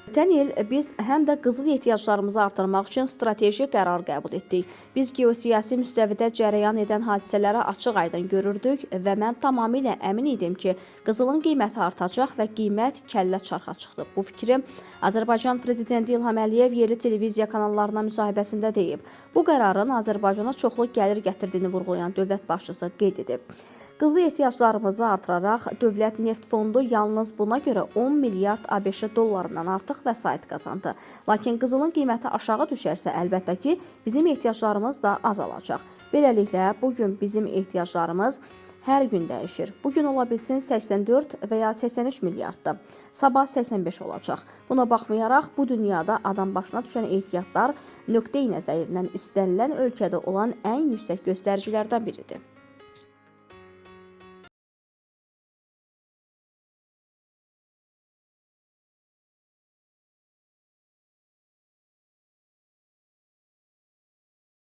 Ötən il biz həm də qızıl ehtiyaclarımızı artırmaq üçün strateji qərar qəbul etdik. Biz geosiyasi müstəvidə cərəyan edən hadisələri açıq-aydın görürdük və mən tamamilə əmin idim ki, qızılın qiyməti artacaq və qiymət kəllə çarxa çıxdı. Bu fikri Azərbaycan Prezidenti İlham Əliyev yerli televiziya kanallarına müsahibəsində deyib. Bu qərarın Azərbaycana çoxlu gəlir gətirdiyini vurğulayan dövlət başçısı qeyd edib. Qızıl ehtiyaclarımızı artıraraq Dövlət Neft Fondu yalnız buna görə 10 milyard ABŞ dollarından artıq vəsait qazandı. Lakin qızılın qiyməti aşağı düşərsə, əlbəttə ki, bizim ehtiyaclarımız da azalacaq. Beləliklə, bugün bizim ehtiyaclarımız hər gün dəyişir. Bugün ola bilsin 84 və ya 83 milyarddır. Sabah 85 olacaq. Buna baxmayaraq, bu dünyada adam başına düşən ehtiyatlar nöqteyi nəzərindən istənilən ölkədə olan ən yüksək göstəricilərdən biridir.